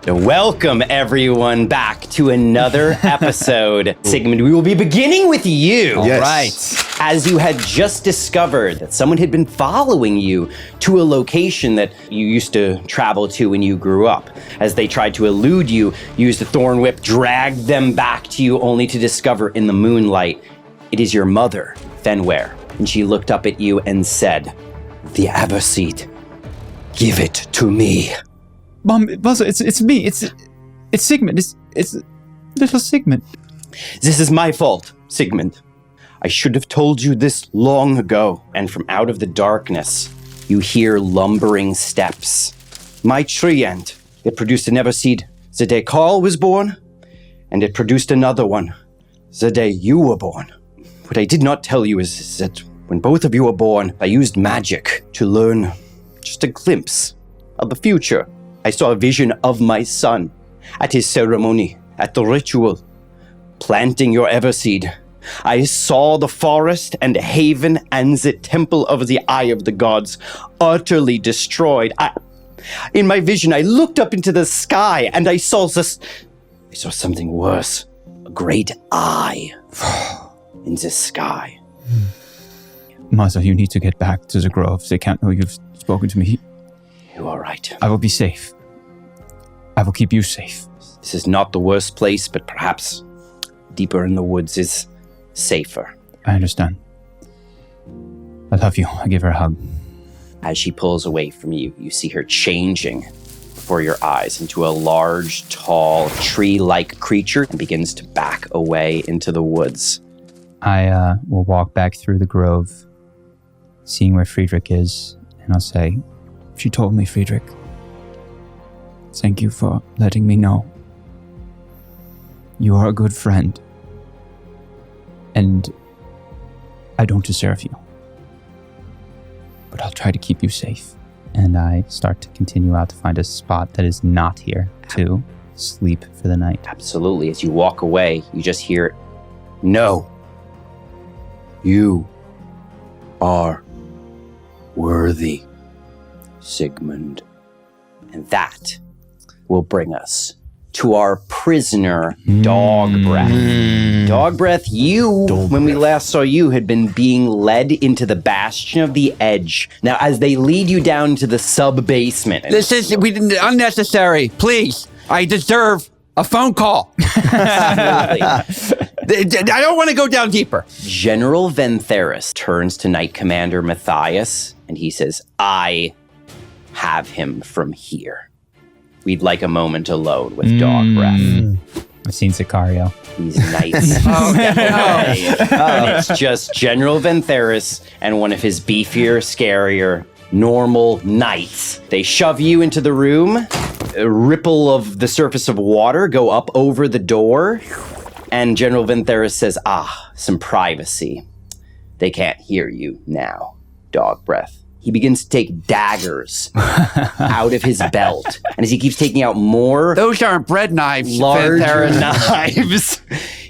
Welcome, everyone, back to another episode. Sigmund, we will be beginning with you. Yes. Right. As you had just discovered that someone had been following you to a location that you used to travel to when you grew up. As they tried to elude you, used a thorn whip, dragged them back to you, only to discover in the moonlight, it is your mother, Fenware. And she looked up at you and said, "The Aberseed, give it to me." Mom, it's me. It's Sigmund. It's little Sigmund. This is my fault, Sigmund. I should have told you this long ago. And from out of the darkness, you hear lumbering steps. My tree end. It produced an Everseed the day Carl was born, and it produced another one the day you were born. What I did not tell you is that when both of you were born, I used magic to learn just a glimpse of the future. I saw a vision of my son at his ceremony, at the ritual, planting your Everseed. I saw the forest and haven and the temple of the Eye of the Gods utterly destroyed. In my vision, I looked up into the sky and I saw something worse. A great eye in the sky. Mother, you need to get back to the grove. They can't know you've spoken to me. You are right. I will be safe. I will keep you safe. This is not the worst place, but perhaps deeper in the woods is safer. I understand. I love you. I give her a hug. As she pulls away from you, you see her changing before your eyes into a large, tall, tree-like creature and begins to back away into the woods. I will walk back through the grove, seeing where Friedrich is, and I'll say, "She told me, Friedrich. Thank you for letting me know. You are a good friend. And I don't deserve you. But I'll try to keep you safe." And I start to continue out to find a spot that is not here to sleep for the night. Absolutely. As you walk away, you just hear, "No. You are worthy, Sigmund." And that will bring us to our prisoner, Dog Breath. Dog Breath, when we last saw you, had been being led into the bastion of the edge. Now, as they lead you down to the sub-basement. Unnecessary. Please. I deserve a phone call. Absolutely. I don't want to go down deeper. General Ventheris turns to Knight Commander Matthias, and he says, "I have him from here. We'd like a moment alone with Dog Breath." I've seen Sicario. These knights. And it's just General Ventheris and one of his beefier, scarier, normal knights. They shove you into the room. A ripple of the surface of water go up over the door. And General Ventheris says, some privacy. They can't hear you now, Dog Breath. He begins to take daggers out of his belt. And as he keeps taking out more... Those aren't bread knives. larger knives,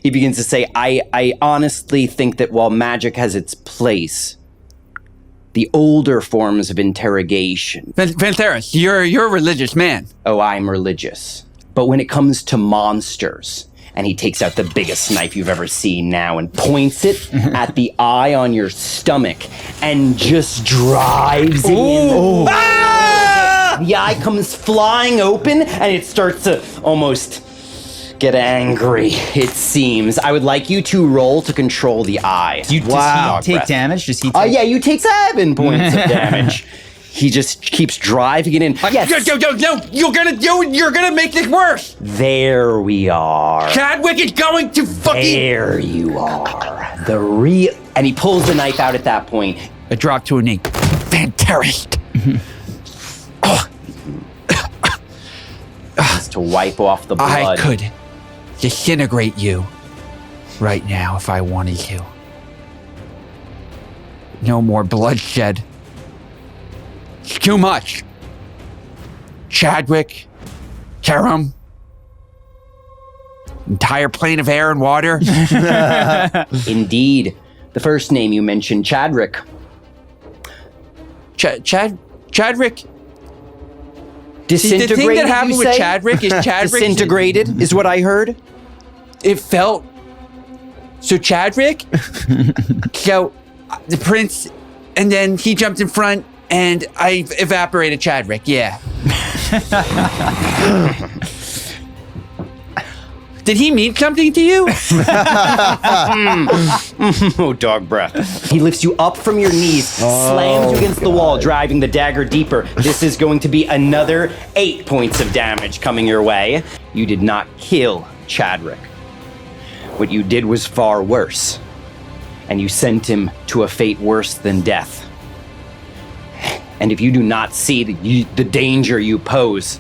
he begins to say, I honestly think that while magic has its place, the older forms of interrogation... Ventheris, you're a religious man. Oh, I'm religious. But when it comes to monsters... And he takes out the biggest knife you've ever seen now and points it at the eye on your stomach and just drives it in. The eye comes flying open and it starts to almost get angry, it seems. I would like you to roll to control the eye. Does he take damage? Does he take... Yeah, you take 7 points of damage. He just keeps driving it in. Yes. No, you're gonna make this worse. There we are. Chadwick is going to fucking... There you are. And he pulls the knife out at that point. I drop to a knee. Fantastic. Just to wipe off the blood. I could disintegrate you right now if I wanted to. No more bloodshed. It's too much. Chadwick, Karam, entire plane of air and water. Indeed. The first name you mentioned, Chadrick. Chadwick? Disintegrated, the thing that happened you with say? Chadwick is Chadwick... Disintegrated is what I heard. It felt... So Chadwick... so the prince... And then he jumped in front and I evaporated Chadwick, yeah. Did he mean something to you? Oh, dog breath. He lifts you up from your knees, slams you against the wall, driving the dagger deeper. This is going to be another 8 points of damage coming your way. You did not kill Chadwick. What you did was far worse, and you sent him to a fate worse than death. And if you do not see the danger you pose,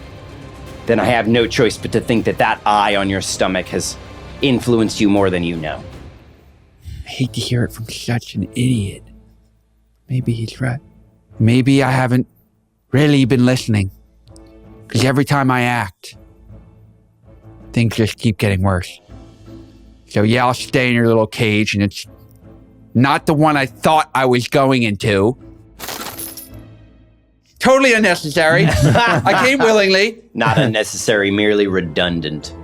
then I have no choice but to think that that eye on your stomach has influenced you more than you know. I hate to hear it from such an idiot. Maybe he's right. Maybe I haven't really been listening. Because every time I act, things just keep getting worse. So yeah, I'll stay in your little cage, and it's not the one I thought I was going into. Totally unnecessary. I came willingly. Not unnecessary, merely redundant.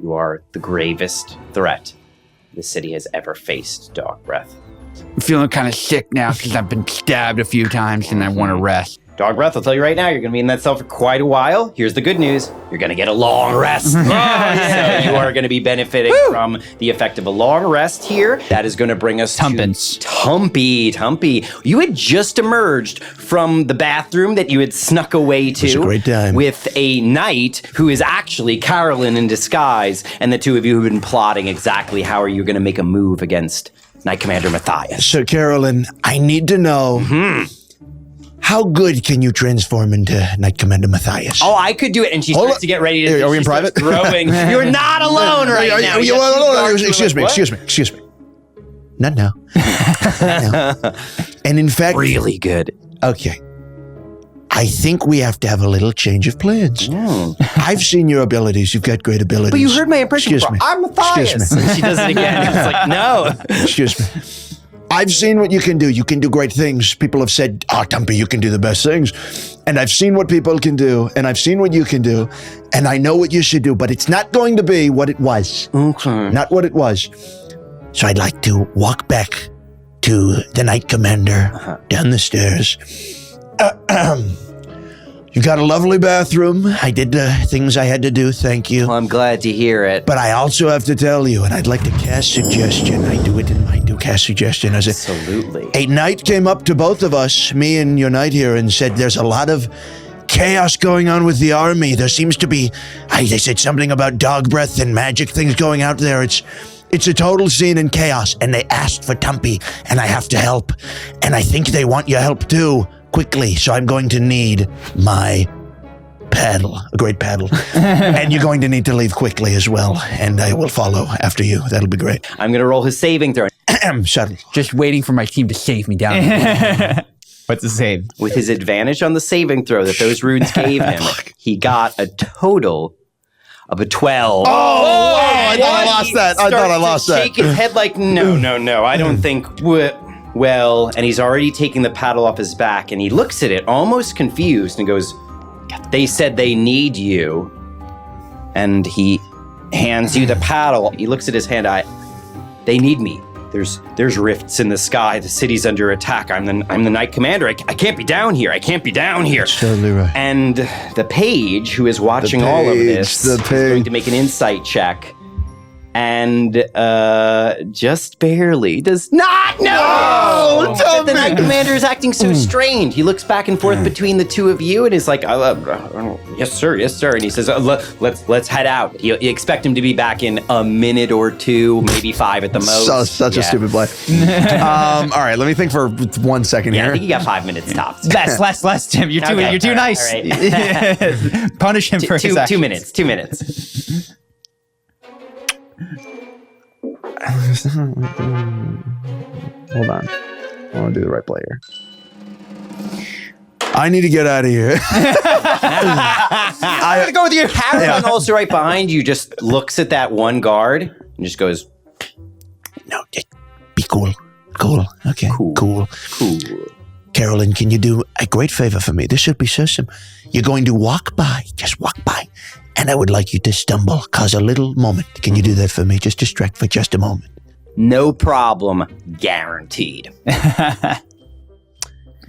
You are the gravest threat the city has ever faced, Dog Breath. I'm feeling kind of sick now because I've been stabbed a few times and I want to rest. Dog Breath, I'll tell you right now, you're going to be in that cell for quite a while. Here's the good news. You're going to get a long rest. So you are going to be benefiting from the effect of a long rest here. That is going to bring us Tumpence. to Tumpy. You had just emerged from the bathroom that you had snuck away to. It was a great time. With a knight who is actually Carolyn in disguise. And the two of you have been plotting exactly how are you going to make a move against Knight Commander Matthias. So, Carolyn, I need to know... How good can you transform into Knight Commander Matthias? Oh, I could do it. And she starts to get ready to... Are we in she starts private? Growing. You're not alone right now. Excuse me. Not now. Not now. And in fact... Really good. Okay. I think we have to have a little change of plans. I've seen your abilities. You've got great abilities. But you heard my impression. Excuse me. I'm Matthias. Excuse me. And she does it again. It's like, no. Excuse me. I've seen what you can do. You can do great things. People have said, Tumpy, you can do the best things. And I've seen what people can do, and I've seen what you can do, and I know what you should do, but it's not going to be what it was. Okay. Not what it was. So I'd like to walk back to the Knight Commander down the stairs. You've got a lovely bathroom. I did the things I had to do, thank you. Well, I'm glad to hear it. But I also have to tell you, and I'd like to cast suggestion. I do cast suggestion. Absolutely. A knight came up to both of us, me and your knight here, and said there's a lot of chaos going on with the army. There seems to be, they said something about dog breath and magic things going out there. It's a total scene in chaos, and they asked for Tumpy, and I have to help. And I think they want your help too, quickly, so I'm going to need my paddle, a great paddle. And you're going to need to leave quickly as well, and I will follow after you. That'll be great. I'm going to roll his saving throw. Shuttle. Just waiting for my team to save me down. What's the save? With his advantage on the saving throw that those runes gave him, he got a total of a 12. I thought I lost that. I thought I lost that. Shake his head like, no, I don't think... Well, and he's already taking the paddle off his back, and he looks at it almost confused and goes, they said they need you. And he hands you the paddle. He looks at his hand. They need me. There's rifts in the sky. The city's under attack. I'm the Knight Commander. I can't be down here. That's totally right. And the page, who is watching all of this, is going to make an insight check. And just barely does not know that the Knight Commander is acting so strange. He looks back and forth between the two of you and is like, yes, sir. And he says, let's head out. You expect him to be back in a minute or two, maybe 5 at the most. Such a stupid play. All right, let me think for 1 second Yeah, I here. think you got 5 minutes tops. Less, Tim. You're too nice. All right. Punish him for his actions. 2 minutes. Hold on. I want to do the right play here. I need to get out of here. I'm gonna go with you. Carolyn, also right behind you, just looks at that one guard and just goes, No, just be cool. Cool. Okay. Cool. Carolyn, can you do a great favor for me? This should be so simple. You're going to walk by, just walk by, and I would like you to stumble, cause a little moment. Can you do that for me? Just distract for just a moment. No problem. Guaranteed.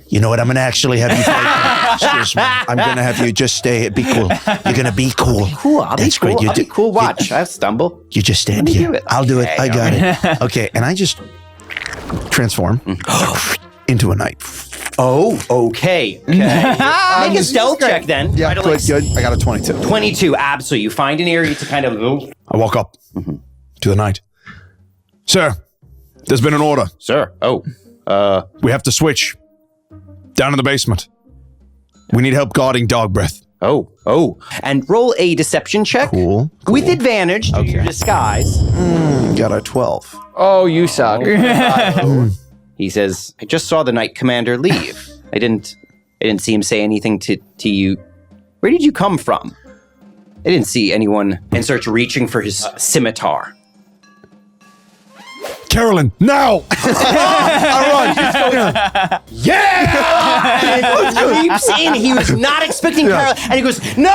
You know what? I'm going to actually have you play. Excuse me. I'm going to have you just stay. Be cool. You're going to be cool. Cool. I'll That's be cool. great. I'll be cool. Watch. I'll stumble. You just stand Let me here. do it. I'll do it. Okay, I got all it. Okay. And I just transform into a knight. Oh, okay. Make a stealth check then. Yeah, Try to, good. I got a 22. 22, absolutely. You find an area to kind of move. I walk up to the knight. Sir, there's been an order. Sir. Oh. We have to switch. Down in the basement. We need help guarding dog breath. Oh. And roll a deception check. Cool. With advantage to your disguise. Got a 12. Oh, you suck. He says, I just saw the Knight Commander leave. I didn't see him say anything to you. Where did you come from? I didn't see anyone, and starts reaching for his scimitar. Carolyn, now! And he leaps in. He was not expecting Carol, and he goes, no!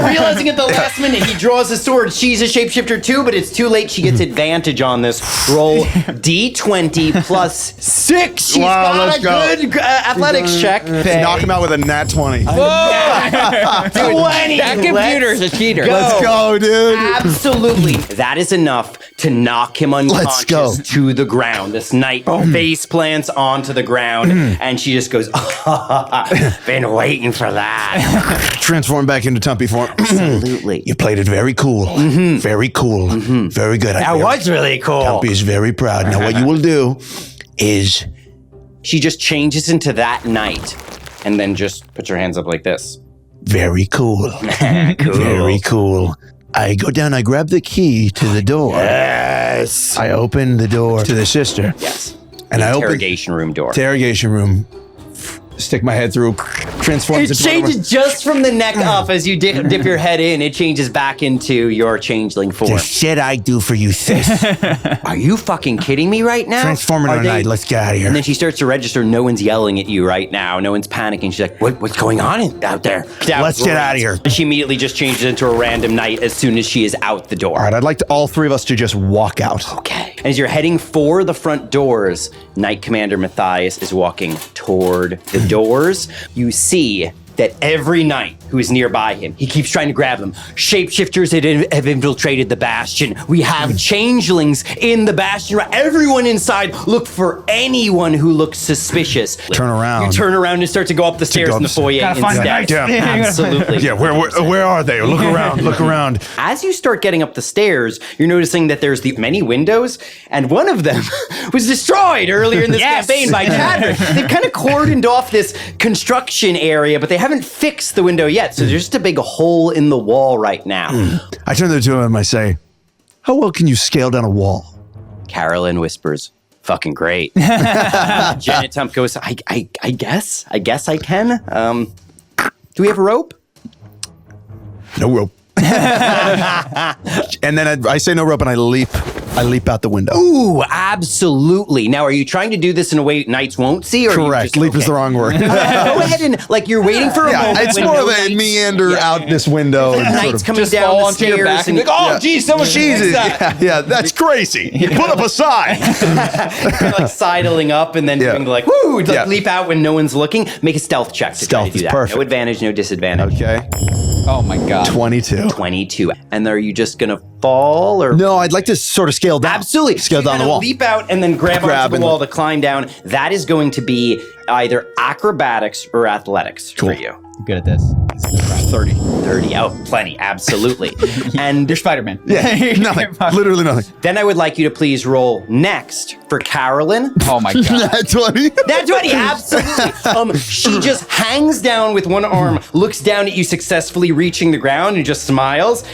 Realizing at the last minute, he draws his sword. She's a shapeshifter too, but it's too late. She gets advantage on this. Roll D20 plus 6. She's got a good athletics check. Knock him out with a nat 20. 20. That computer's a cheater. Go. Let's go, dude. Absolutely. That is enough to knock him unconscious to the ground. This knight face plants onto the ground, and she just goes, been waiting for that. Transform back into Tumpy form. Absolutely. You played it very cool. Very cool. Very good. That was really cool. Tumpy is very proud. Now, what you will do is... She just changes into that knight, and then just puts her hands up like this. Very cool. Very cool. I go down, I grab the key to the door. Yes. I open the door to the sister. Yes. And I open Interrogation room door. interrogation room. Stick my head through. Transforms It into one of changes just from the neck up as you dip your head in. It changes back into your changeling form. the shit I do for you, sis. Are you fucking kidding me right now? Transform into Are a they- knight. Let's get out of here. And then she starts to register. No one's yelling at you right now. No one's panicking. She's like, what's going on out there? Let's get out of here. And she immediately just changes into a random knight as soon as she is out the door. All right, I'd like all three of us to just walk out. Okay. And as you're heading for the front doors, Knight Commander Matthias is walking toward the doors. You see that every knight who is nearby him, he keeps trying to grab them. Shapeshifters have infiltrated the bastion. We have changelings in the bastion. Everyone inside, look for anyone who looks suspicious. Turn around. You turn around and start to go up the stairs in the foyer Gotta find the instead. knights. Absolutely. Yeah, where are they? Look around. Look around. As you start getting up the stairs, you're noticing that there's the many windows, and one of them was destroyed earlier in this campaign by Chadwick. They've kind of cordoned off this construction area, but they haven't fixed the window yet, so there's just a big hole in the wall right now. I turn to the two of them and I say, how well can you scale down a wall? Carolyn whispers, fucking great. Janet Tump goes, I guess I can. Do we have a rope? No rope. And then I say no rope and I leap out the window. Ooh, absolutely. Now, are you trying to do this in a way knights won't see? Or are you Correct. just- Leap is the wrong word. Go ahead and, like, you're waiting for a moment. It's when more no of a knights- meander out this window. And Knights sort of, coming Just down fall the onto your stairs back and be like, oh, geez, someone Jesus, that. yeah, that's crazy. Put up a sign. You're like sidling up and then doing the like, woo, like leap out when no one's looking. Make a stealth check to try Stealth to do is that. perfect. No advantage, no disadvantage. Okay, Oh my god. 22. 22. And are you just gonna fall or? No, I'd like to sort of scale down. Absolutely. Scale So you down the gotta wall. Leap out and then grab onto the and- wall to climb down. That is going to be either acrobatics or athletics for you. Good at this. 30. 30. Oh, plenty. Absolutely. And You're Spider-Man. Yeah, nothing. Literally nothing. then I would like you to please roll next for Carolyn. Oh my god. 20. That's what he absolutely. She just hangs down with one arm, looks down at you successfully reaching the ground, and just smiles,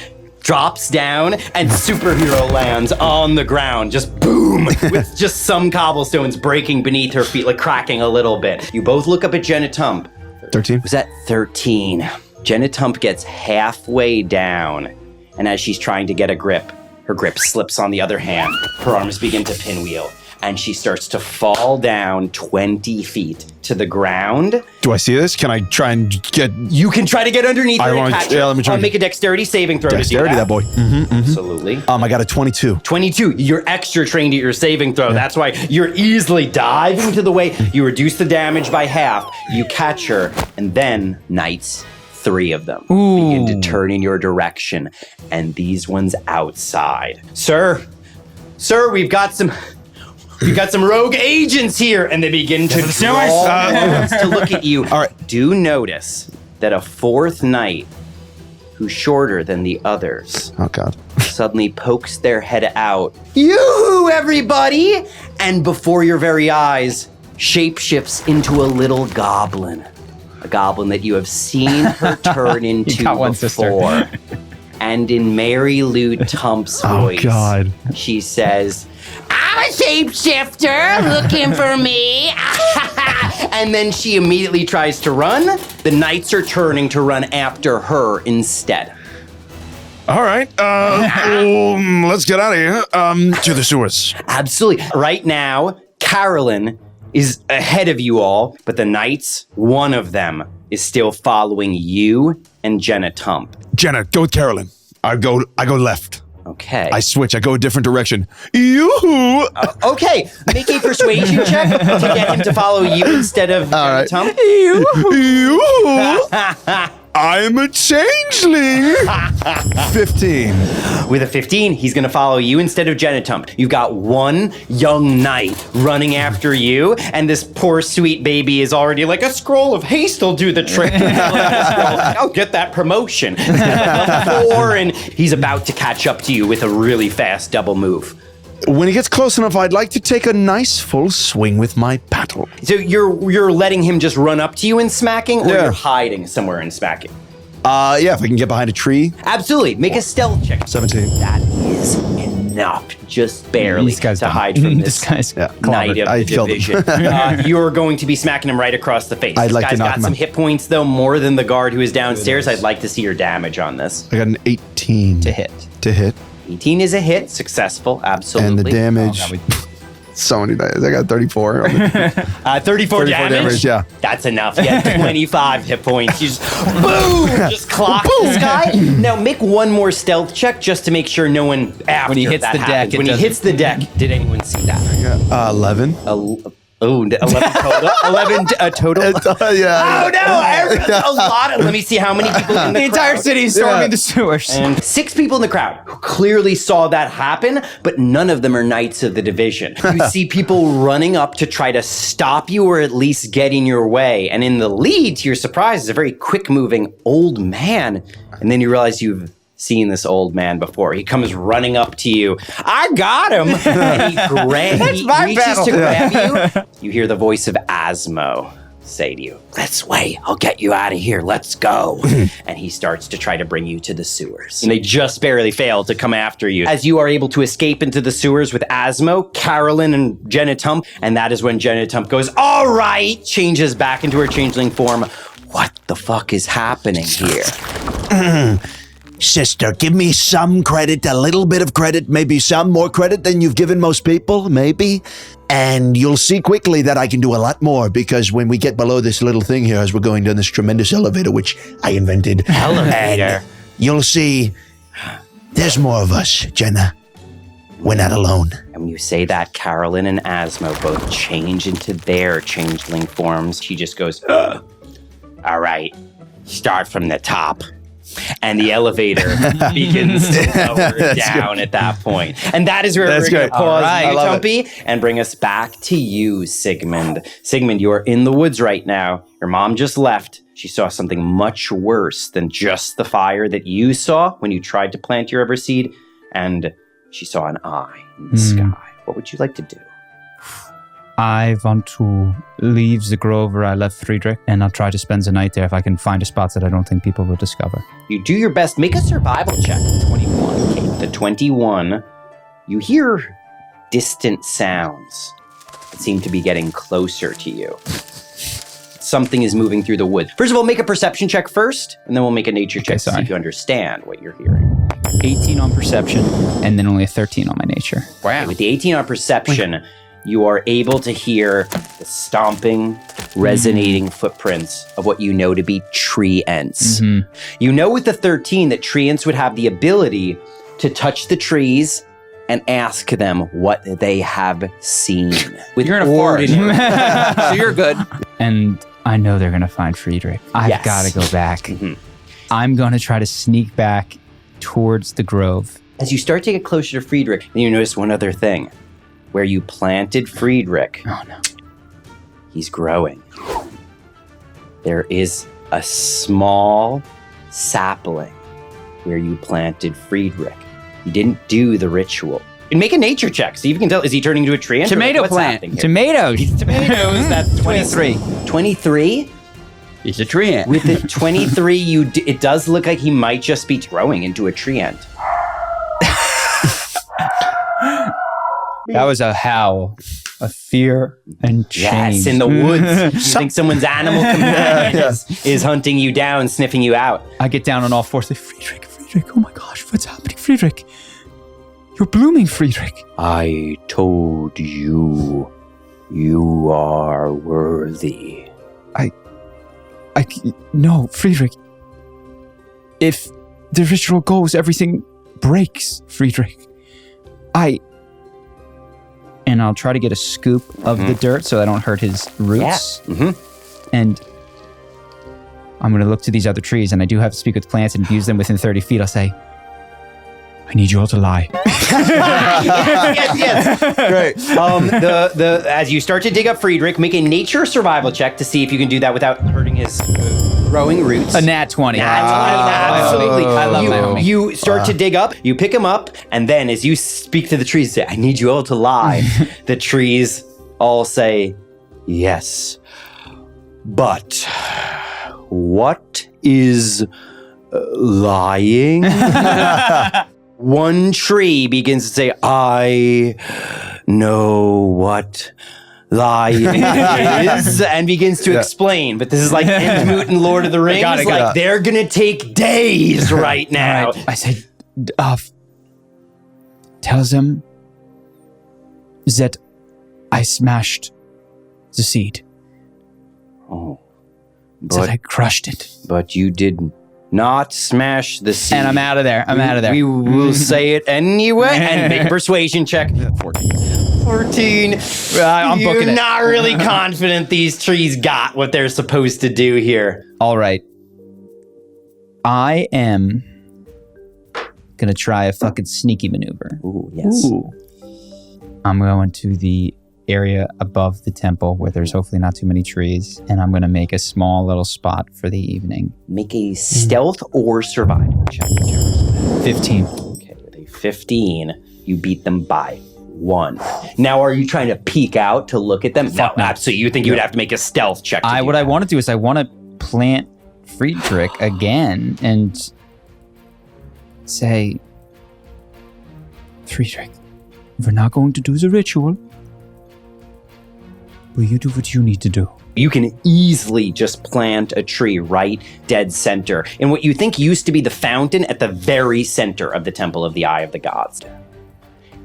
drops down, and superhero lands on the ground. Just boom, with just some cobblestones breaking beneath her feet, like cracking a little bit. You both look up at Jenna Tump. 13. Was that 13? Jenna Tump gets halfway down, and as she's trying to get a grip, her grip slips on the other hand. Her arms begin to pinwheel. and she starts to fall down 20 feet to the ground. Do I see this? Can I try and get... You can try to get underneath her and catch her. Yeah, let me try. Make a dexterity saving throw Dexterity, to do that boy. Absolutely. I got a 22. 22. You're extra trained at your saving throw. That's why you're easily diving to the way. You reduce the damage by half. You catch her, and then knights, 3 of them, begin to turn in your direction, and these ones outside. Sir, we've got some rogue agents here, and they begin to draw to look at you. All right. Do notice that a 4th knight, who's shorter than the others, Oh, God. suddenly pokes their head out. Yoo-hoo, everybody! And before your very eyes, shapeshifts into a little goblin. A goblin that you have seen her turn into got one before. And in Mary Lou Tump's voice, she says, "I'm a shapeshifter, looking for me." And then she immediately tries to run. The knights are turning to run after her instead. All right. Let's get out of here. To the sewers. Absolutely. Right now, Carolyn is ahead of you all, but the knights, one of them, is still following you and Jenna Tump. Jenna, go with Carolyn. I go left. Okay. I switch. I go a different direction. Yoo-hoo! Okay. Make a persuasion check to get him to follow you instead of Jenna Tump. Yoo-hoo! I'm a changeling. 15. With a 15, he's going to follow you instead of Jenna Tump. You've got one young knight running after you, and this poor sweet baby is already like, a scroll of haste will do the trick. I'll get that promotion. 4, and he's about to catch up to you with a really fast double move. When he gets close enough, I'd like to take a nice full swing with my paddle. So you're letting him just run up to you and smacking, or you're hiding somewhere and smacking? Yeah, if I can get behind a tree. Absolutely. Make a stealth check. 17. That is enough, just barely, This guy's to done. hide from This this guy's knight of I the killed him. division. You're going to be smacking him right across the face. I'd This like to guy's knock got him some out. hit points, though, more than the guard who is downstairs. I'd like to see your damage on this. I got an 18. To hit. To hit. 18 is a hit, successful, absolutely. And the damage. So many dice. I got 34. 34 damage? Yeah. That's enough. Yeah, 25 hit points. You just, boom, just clock this guy. Now make one more stealth check just to make sure no one after When he hits that the deck, happens. it When he doesn't- hits the deck, did anyone see that? 11. 11 total? 11 total? Yeah. Oh no! A lot of. Let me see how many people in the entire crowd. city is storming the sewers. And 6 people in the crowd who clearly saw that happen, but none of them are knights of the division. You see people running up to try to stop you or at least get in your way. And in the lead, to your surprise, is a very quick-moving old man. And then you realize you've seen this old man before. He comes running up to you. I got him! And he reaches to grab you. You hear the voice of Asmo say to you, "This way, I'll get you out of here, let's go." And he starts to try to bring you to the sewers. And they just barely fail to come after you. As you are able to escape into the sewers with Asmo, Carolyn, and Jenna Tump, and that is when Jenna Tump goes, "All right," changes back into her changeling form. What the fuck is happening here? Sister, give me some credit, a little bit of credit, maybe some more credit than you've given most people, maybe. And you'll see quickly that I can do a lot more, because when we get below this little thing here, as we're going down this tremendous elevator, which I invented. Elevator? You'll see there's more of us, Jenna. We're not alone. And when you say that, Carolyn and Asmo both change into their changeling forms. She just goes, "Ugh. All right, start from the top." And the elevator begins to lower down at that point. And that is where we're going to pause you, Tumpy, and bring us back to you, Sigmund. Sigmund, you are in the woods right now. Your mom just left. She saw something much worse than just the fire that you saw when you tried to plant your Everseed. And she saw an eye in the sky. What would you like to do? I want to leave the grove where I left Friedrich, and I'll try to spend the night there if I can find a spot that I don't think people will discover. You do your best. Make a survival check. 21. Okay, the 21, you hear distant sounds that seem to be getting closer to you. Something is moving through the woods. First of all, make a perception check first, and then we'll make a nature check to see if you understand what you're hearing. 18 on perception, and then only a 13 on my nature. Wow. With the 18 on perception, you are able to hear the stomping, resonating footprints of what you know to be tree ents. You know with the 13 that tree ents would have the ability to touch the trees and ask them what they have seen. You're in a forest, so you're good. And I know they're going to find Friedrich. I've got to go back. I'm going to try to sneak back towards the grove. As you start to get closer to Friedrich, then you notice one other thing. Where you planted Friedrich, he's growing. There is a small sapling where you planted Friedrich. You didn't do the ritual. And make a nature check. See if you can tell. Is he turning into a tree? Tomato plant. Tomatoes. Tomatoes. That's 23. 23? He's a tree ant. With the 23, it does look like he might just be growing into a tree ant. That was a howl of fear and change. Yes, in the woods. You think someone's animal companion is hunting you down, sniffing you out. I get down on all fours. Like, Friedrich, oh my gosh, what's happening, Friedrich? You're blooming, Friedrich. I told you, you are worthy. No, Friedrich. If the ritual goes, everything breaks, Friedrich. And I'll try to get a scoop of the dirt so I don't hurt his roots. Yeah. And I'm going to look to these other trees, and I do have to speak with plants and views them within 30 feet. I'll say, I need you all to lie. yes. Great. As you start to dig up Friedrich, make a nature survival check to see if you can do that without hurting his growing roots. A nat 20. Absolutely. I love my homie. You start to dig up, you pick him up, and then as you speak to the trees, say, I need you all to lie. The trees all say, yes. But what is lying? One tree begins to say, I know what lying is, and begins to explain. But this is like Entmoot and Lord of the Rings. They're going to take days right now. Right. I said, tell them that I smashed the seed. Oh. That I crushed it. But you did not smash the seed. And I'm out of there. We will say it anyway. And make a persuasion check. 14. I'm booking it. You're not really confident these trees got what they're supposed to do here. All right. I am going to try a fucking sneaky maneuver. Ooh, yes. I'm going to the area above the temple where there's hopefully not too many trees, and I'm going to make a small little spot for the evening. Make a stealth or survival check. 15. Okay, with a 15, you beat them by 1. Now, are you trying to peek out to look at them? No, absolutely. You think you would have to make a stealth check. I want to do is I want to plant Friedrich again and say, Friedrich, we're not going to do the ritual. Will you do what you need to do? You can easily just plant a tree right dead center in what you think used to be the fountain at the very center of the Temple of the Eye of the Gods.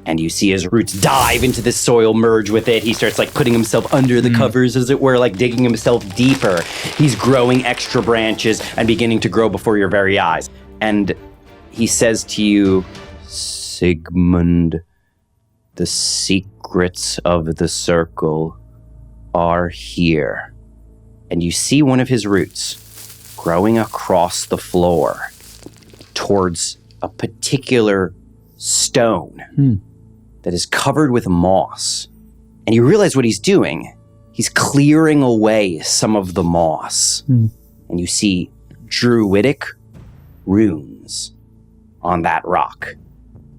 And you see his roots dive into the soil, merge with it. He starts like putting himself under the covers, as it were, like digging himself deeper. He's growing extra branches and beginning to grow before your very eyes. And he says to you, Sigmund, the secrets of the circle are here. And you see one of his roots growing across the floor towards a particular stone that is covered with moss. And you realize what he's doing. He's clearing away some of the moss. And you see Druidic runes on that rock.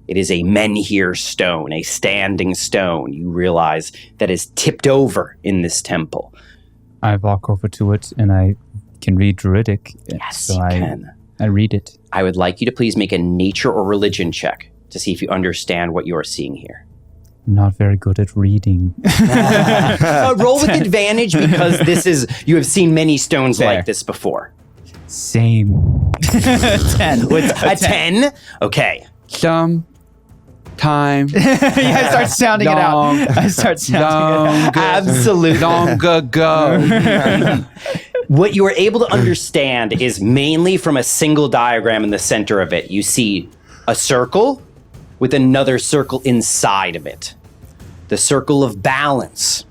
It is a menhir stone, a standing stone. You realize that is tipped over in this temple. I walk over to it and I can read Druidic. Yes, so you I can. I read it. I would like you to please make a nature or religion check to see if you understand what you are seeing here. I'm not very good at reading. Roll with advantage because you have seen many stones like this before. Same. 10. With a 10? Okay. time. I start sounding it out. I start sounding it out. Absolutely. Long ago. What you are able to understand is mainly from a single diagram in the center of it. You see a circle with another circle inside of it. The circle of balance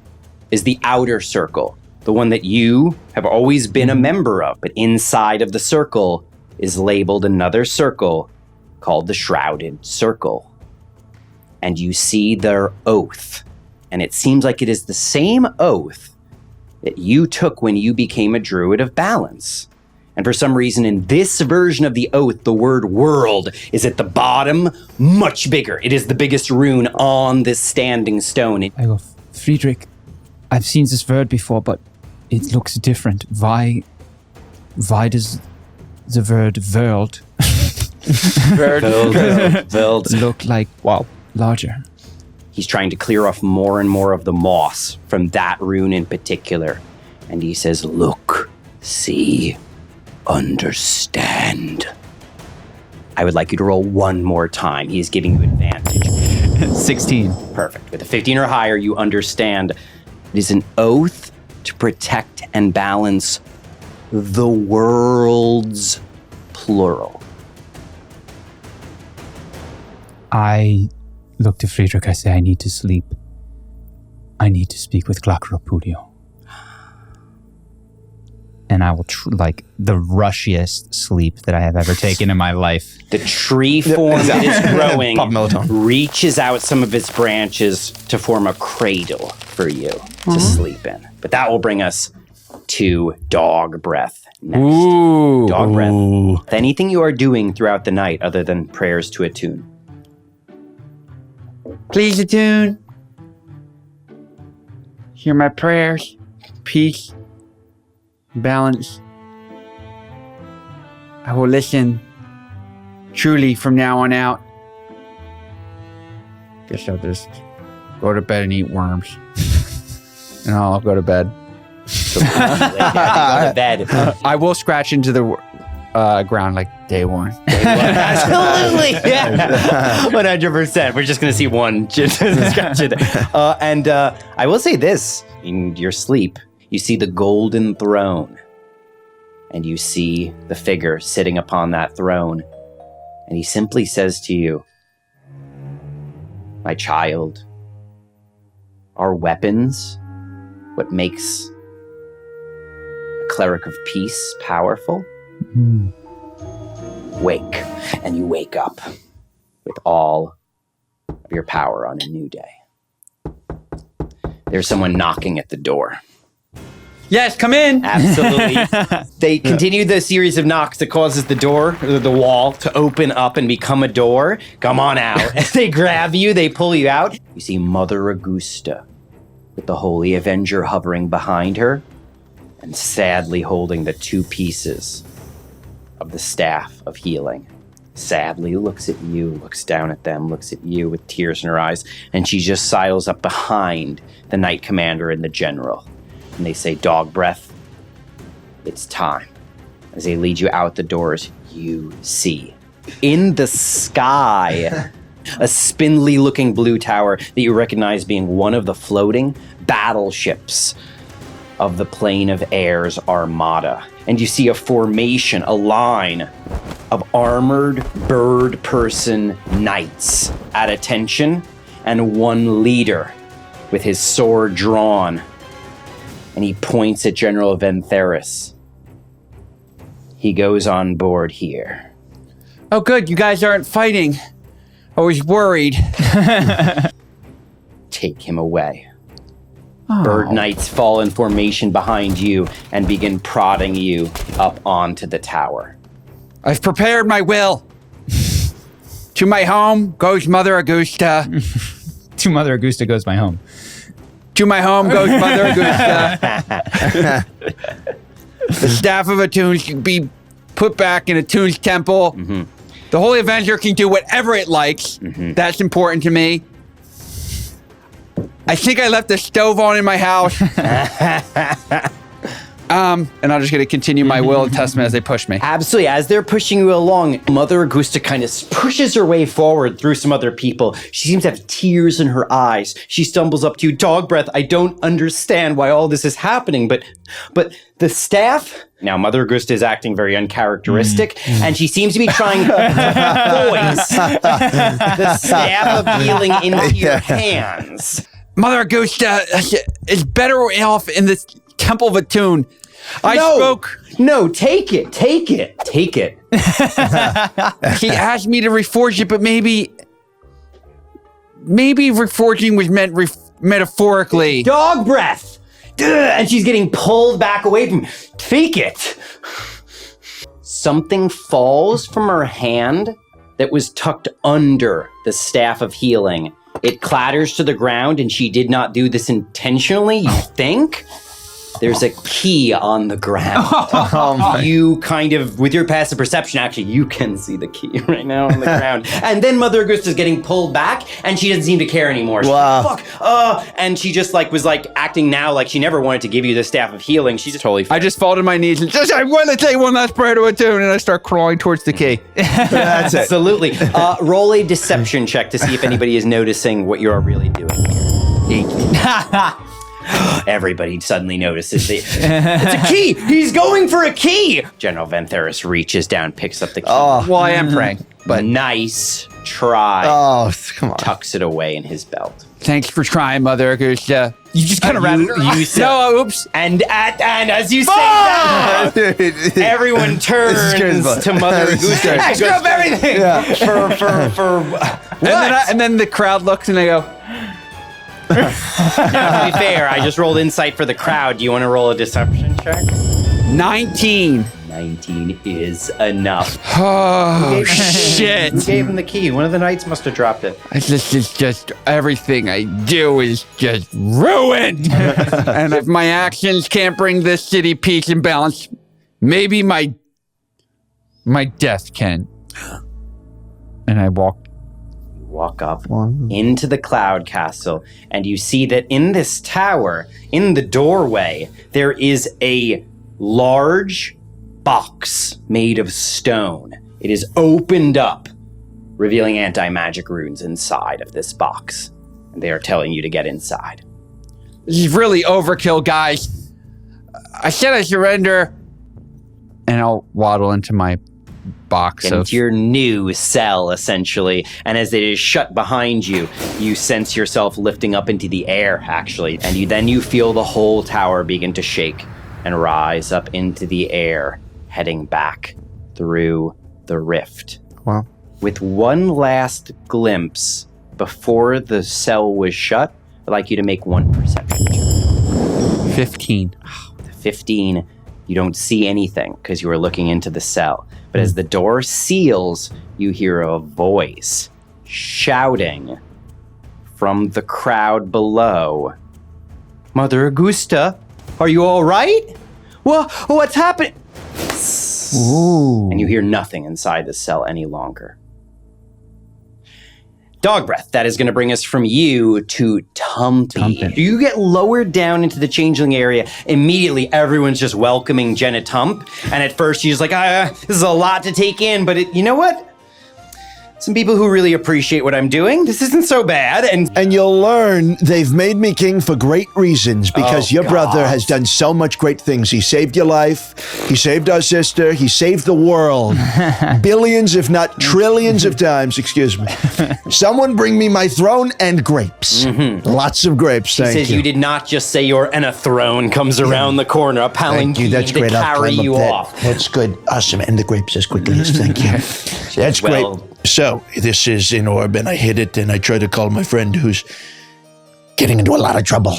is the outer circle, the one that you have always been a member of, but inside of the circle is labeled another circle called the Shrouded Circle. And you see their oath, and it seems like it is the same oath that you took when you became a Druid of Balance. And for some reason, in this version of the oath, the word world is at the bottom, much bigger. It is the biggest rune on this standing stone. I go, Friedrich, I've seen this word before, but it looks different. Why does the word world Veld. look like, larger? He's trying to clear off more and more of the moss from that rune in particular. And he says, look, see, understand. I would like you to roll one more time. He is giving you advantage. 16. Perfect. With a 15 or higher, you understand. It is an oath to protect and balance the world's plural. I look to Friedrich. I say, I need to sleep. I need to speak with Glacropudio. And I will, the rushiest sleep that I have ever taken in my life. The tree form that is growing Pop melatonin. reaches out some of its branches to form a cradle for you to sleep in. But that will bring us to dog breath next. Ooh. Dog breath. Anything you are doing throughout the night other than prayers to attune? Please attune. Hear my prayers. Peace. Balance. I will listen truly from now on out. Guess I'll just go to bed and eat worms. And I'll go to bed. So, go to bed. I will scratch into the ground like day one. Absolutely, yeah, 100%. We're just gonna see one scratch it. And I will say this: in your sleep, you see the golden throne, and you see the figure sitting upon that throne, and he simply says to you, "My child, our weapons, what makes a cleric of peace powerful." Wake, and you wake up with all of your power on a new day. There's someone knocking at the door. Yes, come in. Absolutely. They continue the series of knocks that causes the door, or the wall, to open up and become a door. Come on out. They grab you, they pull you out. You see Mother Augusta with the Holy Avenger hovering behind her and sadly holding the two pieces of the staff of healing. Sadly looks at you, looks down at them, looks at you with tears in her eyes, and she just sidles up behind the Knight Commander and the General. And they say, dog breath, it's time. As they lead you out the doors, you see in the sky a spindly looking blue tower that you recognize being one of the floating battleships of the Plane of Air's armada. And you see a formation, a line of armored bird person knights at attention, and one leader with his sword drawn. And he points at General Ventheris. He goes on board here. Oh, good. You guys aren't fighting. I was worried. Take him away. Bird knights fall in formation behind you and begin prodding you up onto the tower. I've prepared my will. To my home goes Mother Augusta. To Mother Augusta goes my home. To my home goes Mother Augusta. The Staff of Attune can be put back in Attune's temple. Mm-hmm. The Holy Avenger can do whatever it likes. Mm-hmm. That's important to me. I think I left the stove on in my house. And I'm just going to continue my will and test them as they push me. Absolutely. As they're pushing you along, Mother Augusta kind of pushes her way forward through some other people. She seems to have tears in her eyes. She stumbles up to you. Dog breath, I don't understand why all this is happening, but the staff... Now, Mother Augusta is acting very uncharacteristic, and she seems to be trying to voice the staff of healing into your hands. Mother Augusta is better off in this Temple of Attune. No, take it. She asked me to reforge it, but maybe reforging was meant metaphorically. Dog breath! Ugh, and she's getting pulled back away from... Take it! Something falls from her hand that was tucked under the staff of healing. It clatters to the ground, and she did not do this intentionally, you think? There's a key on the ground. You kind of, with your passive perception, actually, you can see the key right now on the ground. And then Mother Augusta's getting pulled back, and she doesn't seem to care anymore. She's like, fuck, and she just was acting now like she never wanted to give you the staff of healing. She's just totally... I just fall to my knees and I want to take one last prayer to Attune, and I start crawling towards the key. That's it. Absolutely. Roll a deception check to see if anybody is noticing what you are really doing here. Everybody suddenly notices it's a key. He's going for a key. General Ventheris reaches down, picks up the key. Well, I am praying, but nice try. Oh, come on. Tucks it away in his belt. Thanks for trying, Mother Augusta. You just kind of ran it around. No, oops. And as you say that, everyone turns to Mother Augusta. I screw up everything. For what? And then the crowd looks and they go, Now, to be fair, I just rolled insight for the crowd. Do you want to roll a deception check? 19. 19 is enough. Oh, shit. Who gave him the key? One of the knights must have dropped it. This is just, everything I do is just ruined. And if my actions can't bring this city peace and balance, maybe my death can. And I walk up into the cloud castle, and you see that in this tower, in the doorway, there is a large box made of stone. It is opened up, revealing anti-magic runes inside of this box. And they are telling you to get inside. This is really overkill, guys. I said I surrender. And I'll waddle into my box into your new cell, essentially. And as it is shut behind you, you sense yourself lifting up into the air, actually. And you feel the whole tower begin to shake and rise up into the air, heading back through the rift. Wow. With one last glimpse before the cell was shut, I'd like you to make one perception check. 15. 15, you don't see anything because you are looking into the cell. But as the door seals, you hear a voice shouting from the crowd below. Mother Augusta, are you all right? Well, what's happening? Ooh. And you hear nothing inside the cell any longer. Dog breath, that is going to bring us from you to Tumpy. You get lowered down into the changeling area. Immediately, everyone's just welcoming Jenna Tump. And at first, she's like, this is a lot to take in, but you know what? Some people who really appreciate what I'm doing. This isn't so bad. And you'll learn they've made me king for great reasons because your brother has done so much great things. He saved your life. He saved our sister. He saved the world. Billions, if not trillions of times, excuse me. Someone bring me my throne and grapes. Mm-hmm. Lots of grapes, thank you. He says you did not just say and a throne comes around the corner, a palanquin That's to great. carry you off. That's good. Awesome. And the grapes as quickly as thank you. That's great. So, this is an orb, and I hit it, and I try to call my friend who's getting into a lot of trouble,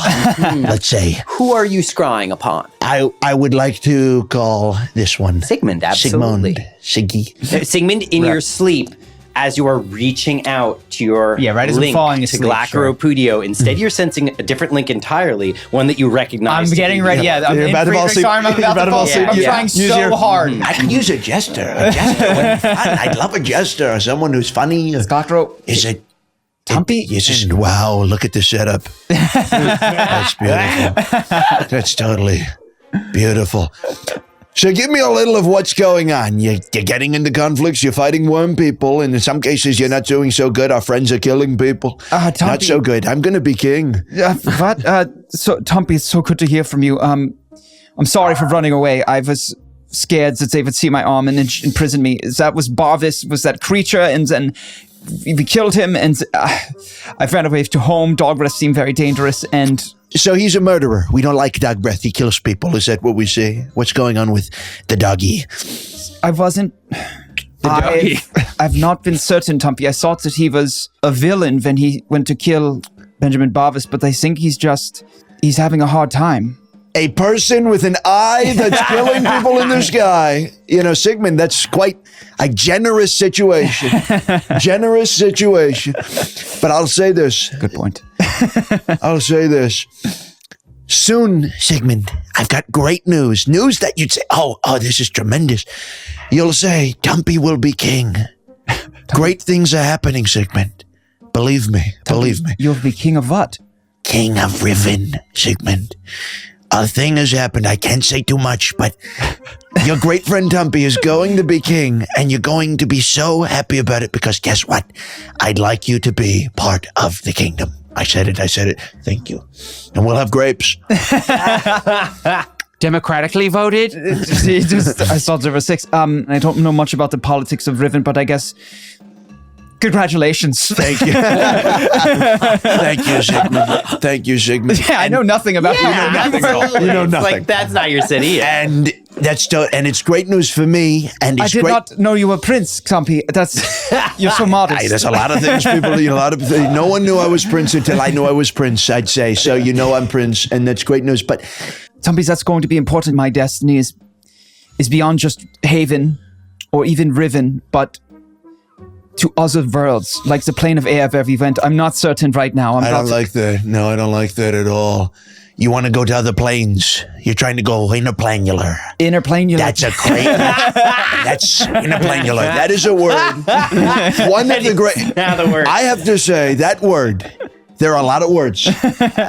let's say. Who are you scrying upon? I would like to call this one. Sigmund, absolutely. Sigmund, in your sleep, as you are reaching out to your right as link I'm falling to asleep, Glackaropudio, instead you're sensing a different link entirely, one that you recognize. I'm getting ready, I'm You're in about to fall asleep. I'm about to fall asleep. I'm trying so hard. I can use a jester. A jester would be fun. I'd love a jester, someone who's funny. Is it Tumpy? Wow, look at the setup. That's beautiful. That's totally... Beautiful. So give me a little of what's going on. You're getting into conflicts. You're fighting worm people. And in some cases, you're not doing so good. Our friends are killing people. Tumpy, Not so good. I'm going to be king. What? So, Tumpy, it's so good to hear from you. I'm sorry for running away. I was scared that they would see my arm and imprison me. That was Barvis, was that creature, and then we killed him, and I ran away to home. Dog breath seemed very dangerous, and... So he's a murderer. We don't like dog breath. He kills people. Is that what we say? What's going on with the doggy? I wasn't... I've not been certain, Tumpy. I thought that he was a villain when he went to kill Benjamin Barvis, but I think he's having a hard time. A person with an eye that's killing people in the sky. You know, Sigmund, that's quite a generous situation. Generous situation. But I'll say this. Good point. I'll say this. Soon, Sigmund, I've got great news. News that you'd say, oh, this is tremendous. You'll say, Tumpy will be king. Great things are happening, Sigmund. Believe me. Believe me. You'll be king of what? King of Riven, Sigmund. A thing has happened. I can't say too much, but your great friend Tumpy is going to be king, and you're going to be so happy about it because guess what? I'd like you to be part of the kingdom. I said it. Thank you. And we'll have grapes. Democratically voted? I thought there were 6. I don't know much about the politics of Riven, but I guess... Congratulations. Thank you. Thank you, Sigmund. Thank you, Sigmund. Yeah, I know nothing about You know nothing. Like, that's not your city. And it's great news for me. And I it's did great. not know you were Prince, Tumpy. You're so modest. Hey, there's a lot of things no one knew I was Prince until I knew I was Prince, I'd say. So I'm Prince, and that's great news. But Tumpy, that's going to be important. My destiny is beyond just Haven or even Riven, but to other worlds, like the plane of air where we went. I'm not certain right now. I don't like that. No, I don't like that at all. You want to go to other planes. You're trying to go interplanular. Interplanular. That's a great... That's interplanular. That is a word. One of the great... Now the word. I have to say, that word... There are a lot of words,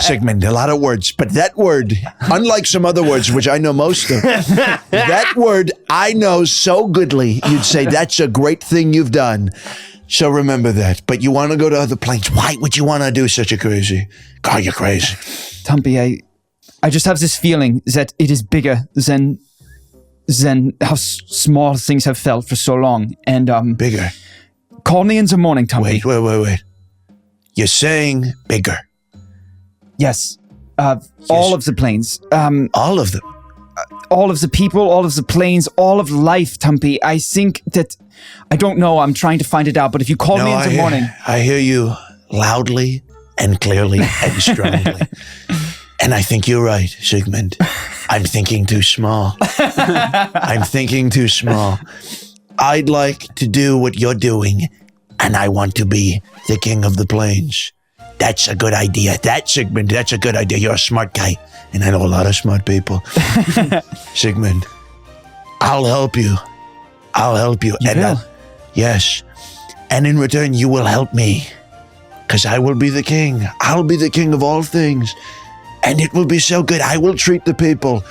Sigmund, a lot of words. But that word, unlike some other words, which I know most of, that word I know so goodly, you'd say, that's a great thing you've done. So remember that. But you want to go to other planes. Why would you want to do such a crazy? God, you're crazy. Tumpy, I just have this feeling that it is bigger than how small things have felt for so long. And Bigger. Call me in the morning, Tumpy. Wait. You're saying bigger. Yes. All of the planes. All of them. All of the people, all of the planes, all of life, Tumpy. I think that... I don't know. I'm trying to find it out. But if you call me in the morning... I hear you loudly and clearly and strongly. And I think you're right, Sigmund. I'm thinking too small. I'm thinking too small. I'd like to do what you're doing, and I want to be the king of the plains. That's a good idea. Sigmund, that's a good idea. You're a smart guy, and I know a lot of smart people. Sigmund, I'll help you. You will? Yes. And in return, you will help me. Because I will be the king. I'll be the king of all things. And it will be so good. I will treat the people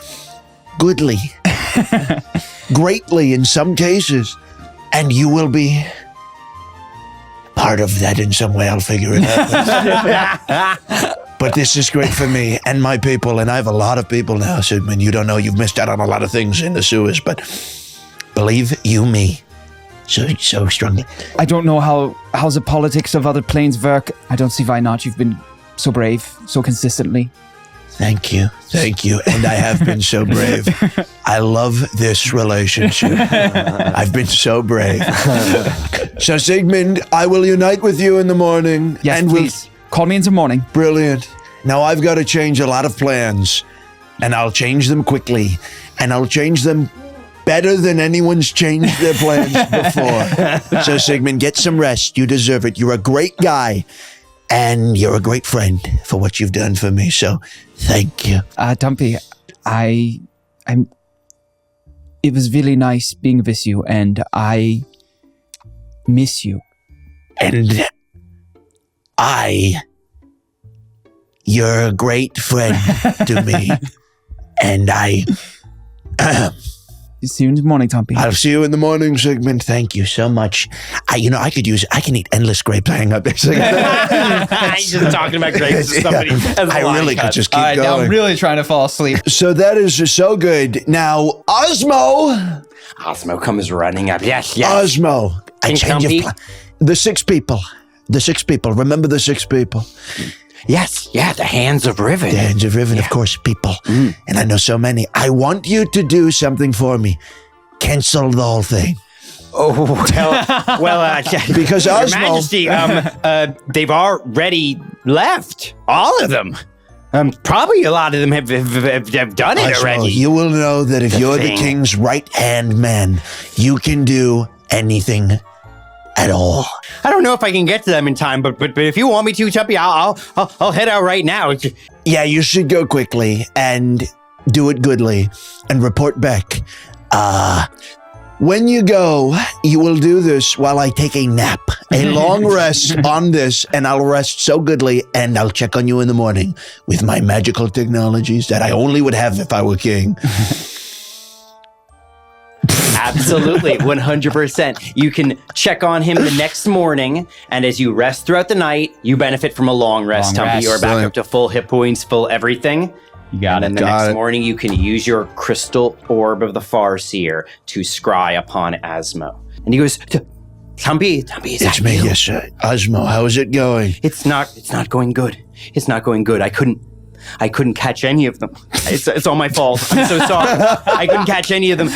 goodly. Greatly in some cases. And you will be part of that in some way. I'll figure it out. But this is great for me and my people. And I have a lot of people now, Sigmund. You don't know. You've missed out on a lot of things in the sewers. But believe you me. So strongly. I don't know how the politics of other planes work. I don't see why not. You've been so brave, so consistently. Thank you. And I have been so brave. I love this relationship. I've been so brave. So Sigmund, I will unite with you in the morning. Yes, and please. Call me in the morning. Brilliant. Now I've got to change a lot of plans. And I'll change them quickly. And I'll change them better than anyone's changed their plans before. So Sigmund, get some rest. You deserve it. You're a great guy. And you're a great friend for what you've done for me. So thank you. Tumpy, it was really nice being with you, and I miss you. And you're a great friend to me. And See you in the morning, Tumpy. I'll see you in the morning, Sigmund. Thank you so much. I can eat endless grapes hanging up there. He's just talking about grapes to somebody. I really could just keep All right, going. now I'm really trying to fall asleep. So that is just so good. Now, Osmo. Osmo comes running up. Yes. Osmo. I King change Stumpy? the 6 people. The 6 people. Remember the 6 people. Yes. Yeah, the hands of Riven. The hands of Riven, of course, people. And I know so many. I want you to do something for me. Cancel the whole thing. Oh, well, Because Your Osmo... Majesty, they've already left. All of them. Probably a lot of them have done it Osmo, already. you will know that if you're the thing. king's right-hand man, you can do anything at all. I don't know if I can get to them in time, but if you want me to, Tumpy, I'll head out right now. Yeah, you should go quickly and do it goodly and report back. When you go, you will do this while I take a nap, a long rest on this, and I'll rest so goodly, and I'll check on you in the morning with my magical technologies that I only would have if I were king. Absolutely, 100%. You can check on him the next morning, and as you rest throughout the night, you benefit from a long rest, Long Tumpy. rest. You're back up to full hit points, full everything. You got And it. then the next morning, you can use your crystal orb of the Farseer to scry upon Asmo. And he goes, Tumpy, is It's that me, you? yes, sir. Osmo, how is it going? It's not going good. It's not going good. I couldn't catch any of them. It's all my fault. I'm so sorry. I couldn't catch any of them.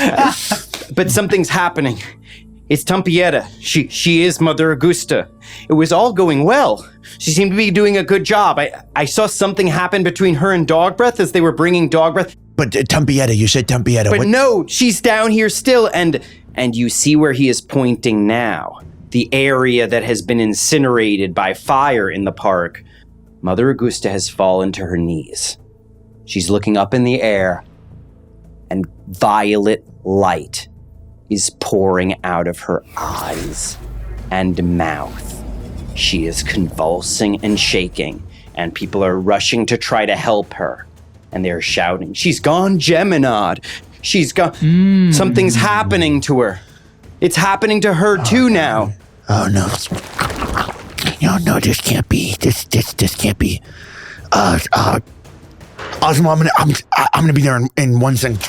But something's happening. It's Tumpietta. She is Mother Augusta. It was all going well. She seemed to be doing a good job. I saw something happen between her and Dogbreath as they were bringing Dogbreath. But Tumpietta, you said Tumpietta. But What? no, she's down here still, and you see where he is pointing now. The area that has been incinerated by fire in the park. Mother Augusta has fallen to her knees. She's looking up in the air, and violet light is pouring out of her eyes and mouth. She is convulsing and shaking, and people are rushing to try to help her. And they're shouting, "She's gone Geminod! She's gone... Something's happening to her. It's happening to her too now." Oh, no. No, this can't be. This can't be. Osmo, I'm gonna be there in 1 second.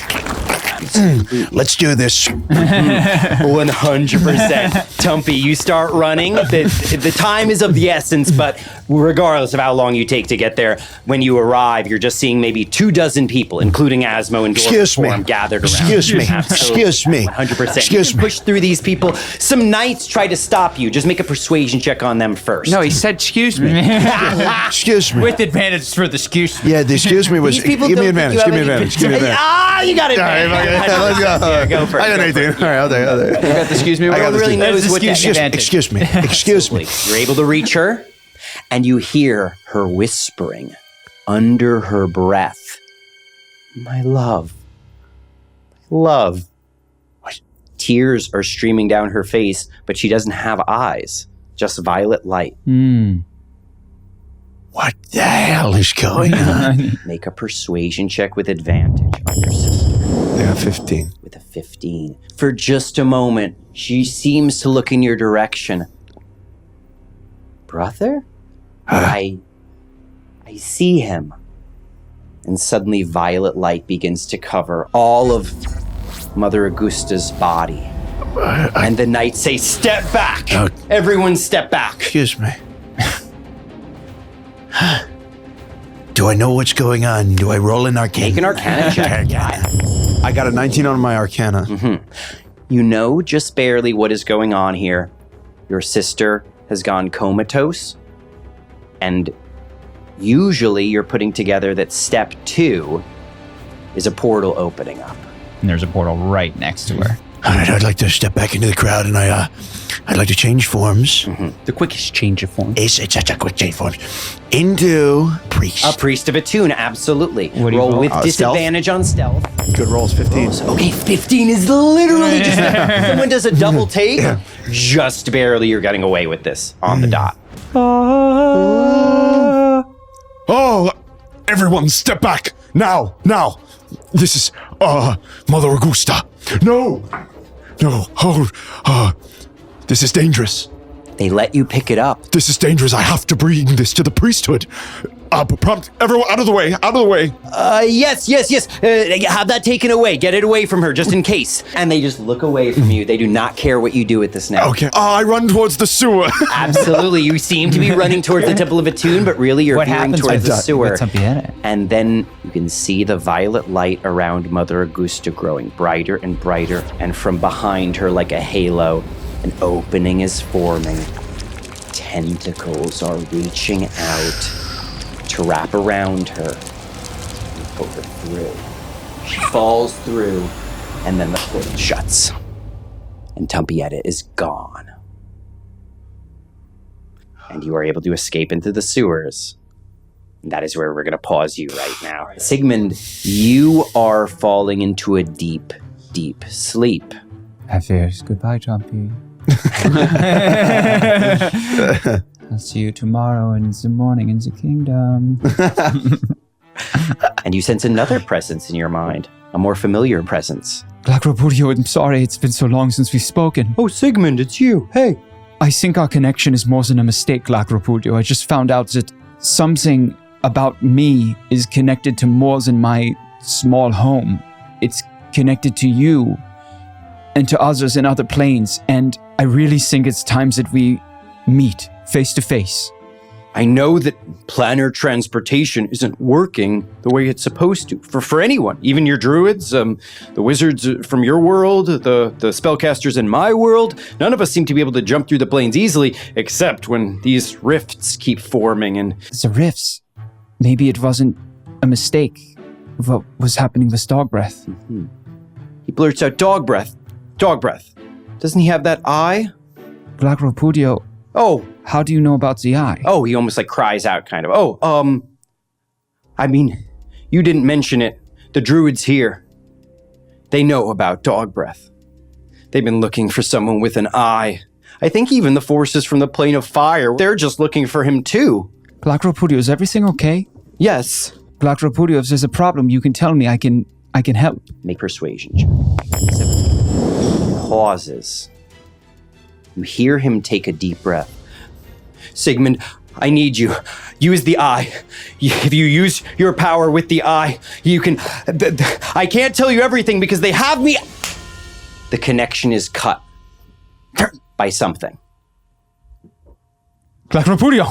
Let's do this. 100%. Tumpy, you start running. The time is of the essence, but regardless of how long you take to get there, when you arrive, you're just seeing maybe 24 people, including Asmo and Excuse me. Dorform, gathered around. Excuse me. Absolutely. Excuse me. 100%. Excuse You me. push through these people. Some knights try to stop you. Just make a persuasion check on them first. No, he said, excuse me. Excuse me. With advantage for the excuse me. Yeah, the excuse me was. These people Give me don't think advantage. you Give me have any- advantage. Give me advantage. Ah, you got it. All right, let's go. Yeah, go for it. I got go an for 18. it. All right, I'll take it. You got the excuse me? I got No one this really thing. knows what that Excuse me. Excuse me. You're able to reach her, and you hear her whispering under her breath, "My love. My love." Tears are streaming down her face, but she doesn't have eyes, just violet light. What the hell is going on? Make a persuasion check with advantage on your sister. Yeah, 15. With a 15. For just a moment, she seems to look in your direction. Brother? I see him. And suddenly violet light begins to cover all of Mother Augusta's body. And the knights say, "Step back! Everyone step back!" Excuse me. Do I know what's going on? Do I roll an arcana? Make an arcana check. I got a 19 on my arcana. You know just barely what is going on here. Your sister has gone comatose, and usually you're putting together that step 2 is a portal opening up. And there's a portal right next to her. All right, I'd like to step back into the crowd, and I'd like to change forms. The quickest change of form. It's such a quick change forms. Into priest. A priest of Attune, absolutely. What do you roll roll? with Stealth? disadvantage on stealth. Good rolls, 15. Okay, 15 is literally just someone does a double take. Just barely you're getting away with this on the dot. Oh, everyone step back. Now. This is, Mother Augusta. No. This is dangerous. They let you pick it up. This is dangerous. I have to bring this to the priesthood. Prompt everyone out of the way. Yes. Have that taken away. Get it away from her, just in case. And they just look away from you. They do not care what you do with this now. Okay. I run towards the sewer. Absolutely. You seem to be running towards the Temple of Attune, but really you're veering towards the sewer. What's up here? And then you can see the violet light around Mother Augusta growing brighter and brighter. And from behind her, like a halo, an opening is forming. Tentacles are reaching out to wrap around her and pull her through. She falls through, and then the portal shuts. And Tumpietta is gone. And you are able to escape into the sewers. And that is where we're going to pause you right now. Sigmund, you are falling into a deep, deep sleep. I fears. Goodbye, Trumpy. I'll see you tomorrow in the morning in the kingdom. And you sense another presence in your mind, a more familiar presence. Black Repudio, I'm sorry, it's been so long since we've spoken. Oh, Sigmund, it's you. Hey. I think our connection is more than a mistake, Black Repudio. I just found out that something about me is connected to more than my small home. It's connected to you and to others in other planes, and I really think it's time that we meet face to face. I know that planar transportation isn't working the way it's supposed to for anyone, even your druids, the wizards from your world, the spellcasters in my world. None of us seem to be able to jump through the planes easily, except when these rifts keep forming. And the rifts. Maybe it wasn't a mistake of what was happening with dog breath. Mm-hmm. He blurts out, dog breath. Dog breath. Doesn't he have that eye? Black Repudio. Oh. How do you know about the eye? Oh, he almost like cries out kind of. I mean, you didn't mention it. The druids here, they know about dog breath. They've been looking for someone with an eye. I think even the forces from the plane of fire, they're just looking for him too. Black Repudio, is everything okay? Yes. Black Repudio, if there's a problem, you can tell me. I can help. Make persuasion check. Pauses. You hear him take a deep breath. Sigmund, I need you. Use the eye. If you use your power with the eye, you can... I can't tell you everything because they have me... The connection is cut by something. Black Repudio!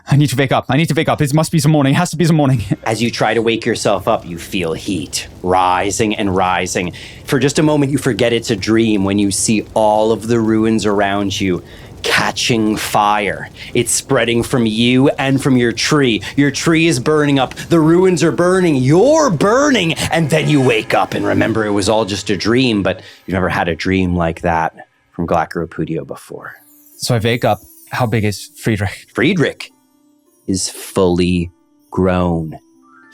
I need to wake up. It must be the morning. It has to be the morning. As you try to wake yourself up, you feel heat rising and rising. For just a moment, you forget it's a dream when you see all of the ruins around you catching fire. It's spreading from you and from your tree. Your tree is burning up. The ruins are burning. You're burning. And then you wake up and remember it was all just a dream, but you've never had a dream like that from Black Repudio before. So I wake up. How big is Friedrich? Friedrich is fully grown.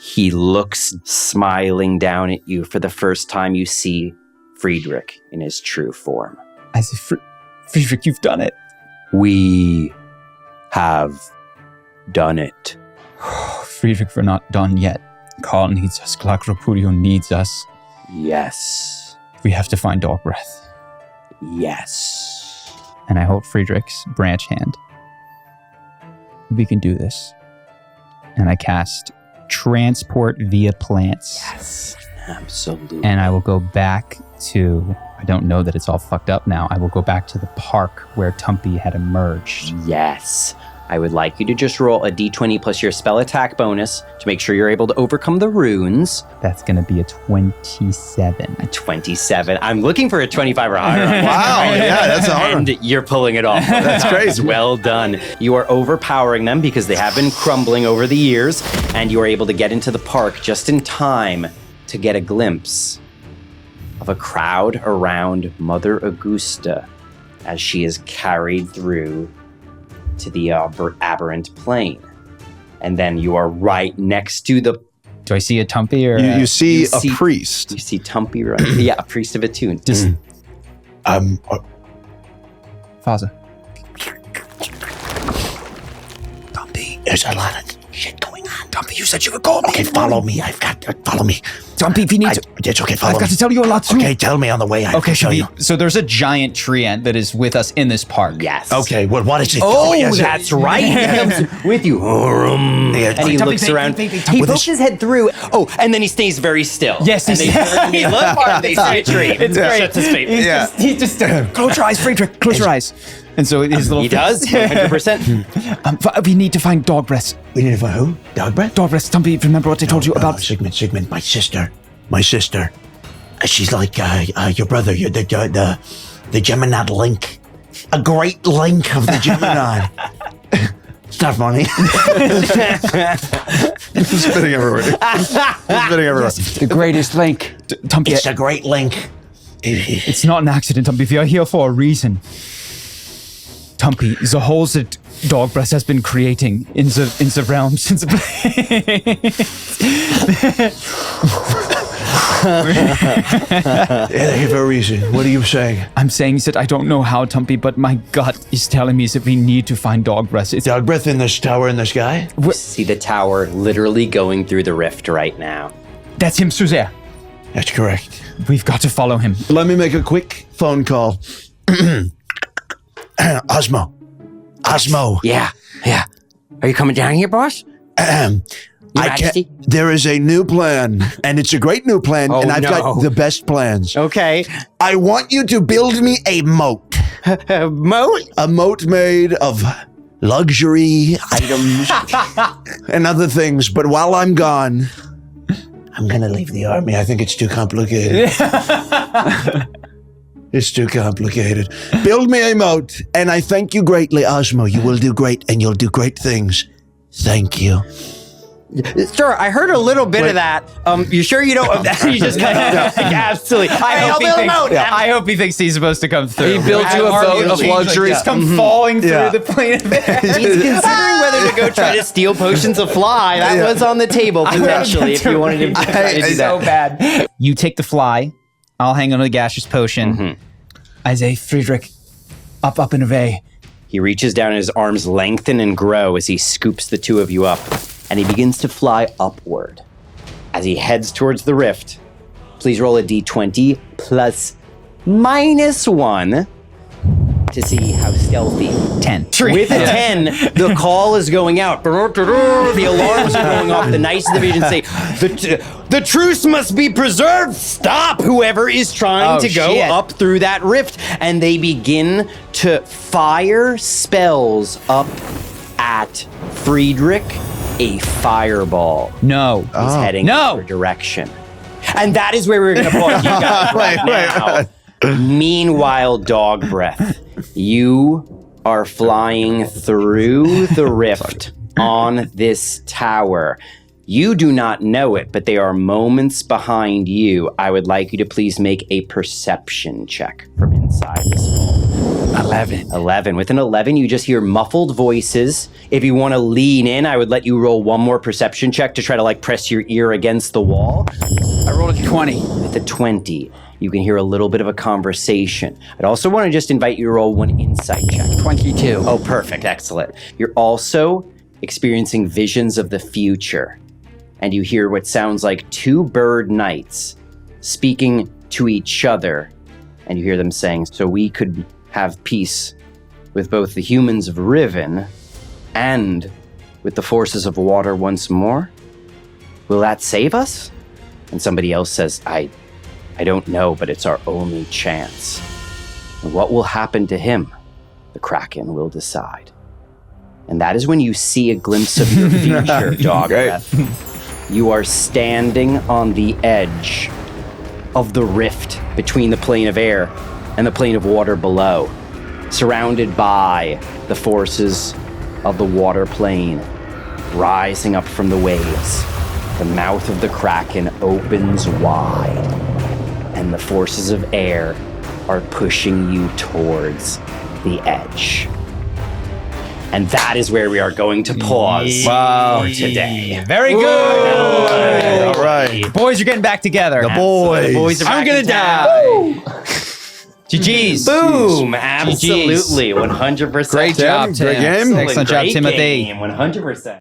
He looks smiling down at you for the first time you see Friedrich in his true form. I say, Friedrich, you've done it. We have done it. Friedrich, we're not done yet. Carl needs us. Black Repudio needs us. Yes. We have to find dog breath. Yes. And I hold Friedrich's branch hand. We can do this. And I cast Transport via Plants. Yes. Absolutely. And I will go back to... I don't know that it's all fucked up now. I will go back to the park where Tumpy had emerged. Yes. I would like you to just roll a d20 plus your spell attack bonus to make sure you're able to overcome the runes. That's going to be a 27. A 27. I'm looking for a 25 or higher. Wow, yeah, that's a hard one. And you're pulling it off. That's crazy. Well done. You are overpowering them because they have been crumbling over the years, and you are able to get into the park just in time to get a glimpse of a crowd around Mother Augusta as she is carried through to the aberrant plane. And then you are right next to the... Do I see a Tumpy or... You see a see- priest. You see Tumpy right... Yeah, a priest of Attune. Just... Faza. Tumpy, there's a lot of shit going on. Tumpy, you said you would call me. Okay, follow me. Follow me. Tumpy, if you need to... It's okay, follow I've me. got to tell you a lot too. Okay, tell me on the way. I Okay, can show you. so there's a giant tree ant that is with us in this park. Yes. Okay, well, what is it? Oh, yes, that's right. He comes with you. Yeah, And he Tumpy, looks around. Tumpy, He with pokes his- his head through. Oh, and then he stays very still. Yes, and he's- they turn and they look and they see a tree. It's great. Shuts his face. He's just close your eyes, Friedrich, close your eyes. And so his little... He does, 100%. We need to find dog breath. We need to find who? Dog breath? Dog breath, Tumpy, remember what I told you about... Sigmund, my sister. She's like your brother. You're the Gemini link. A great link of the Gemini. It's not funny. Spitting everywhere. Spitting everywhere. The greatest link. Tumpy, It's a great link. it's not an accident, Tumpy. We are here for a reason. Tumpy, the holes that dog breath has been creating in the realms, in the Yeah, for a reason. What are you saying? I'm saying that I don't know how, Tumpy, but my gut is telling me that we need to find dog breath. It's Dog breath in this tower in the sky? See the tower literally going through the rift right now. That's him through there. That's correct. We've got to follow him. Let me make a quick phone call. Osmo. Yeah. Are you coming down here, boss? Majesty? There is a new plan, and it's a great new plan, Oh, and I've no. got the best plans. Okay. I want you to build me a moat. Moat? A moat made of luxury items and other things. But while I'm gone, I'm going to leave the army. I think it's too complicated. It's too complicated. Build me a moat, and I thank you greatly, Osmo. You will do great, and you'll do great things. Thank you. Sure, I heard a little bit of that. You sure you don't? You just kind of absolutely. I'll build a moat. I hope he thinks he's supposed to come through. He built you a boat of luxuries. Come falling through the plane of air. He's considering whether to go try to steal potions of fly. That was on the table potentially if you wanted him to try to do so that. bad. You take the fly. I'll hang on to the gaseous potion. I say, Friedrich, up and away. He reaches down and his arms lengthen and grow as he scoops the two of you up, and he begins to fly upward. As he heads towards the rift, please roll a d20 plus -1 to see how stealthy. 10. With a 10, the call is going out. The alarms are going off. The Knights of the Vision say, the truce must be preserved. Stop whoever is trying to go up through that rift. And they begin to fire spells up at Friedrich. A fireball No. is heading in your direction. And that is where we're going to put you guys right now. Meanwhile, dog breath, you are flying through the rift on this tower. You do not know it, but they are moments behind you. I would like you to please make a perception check from inside this vault. 11. With an 11, you just hear muffled voices. If you want to lean in, I would let you roll one more perception check to try to press your ear against the wall. I rolled a 20. With a 20, you can hear a little bit of a conversation. I'd also want to just invite you to roll one insight check. 22. Oh, perfect. Excellent. You're also experiencing visions of the future. And you hear what sounds like two bird knights speaking to each other. And you hear them saying, so we could have peace with both the humans of Riven and with the forces of water once more? Will that save us? And somebody else says, I don't know, but it's our only chance. And what will happen to him? The Kraken will decide. And that is when you see a glimpse of your future, dog breath. You are standing on the edge of the rift between the plane of air and the plane of water below, surrounded by the forces of the water plane rising up from the waves. The mouth of the Kraken opens wide, and the forces of air are pushing you towards the edge. And that is where we are going to pause for today. Very good. All right. Boys, you're getting back together. The boys. The boys are I'm back gonna in town. die. GG's. Boom! Absolutely, 100%. Great job, Tim. Great Tim. game. Excellent job, Great Timothy. game, 100%.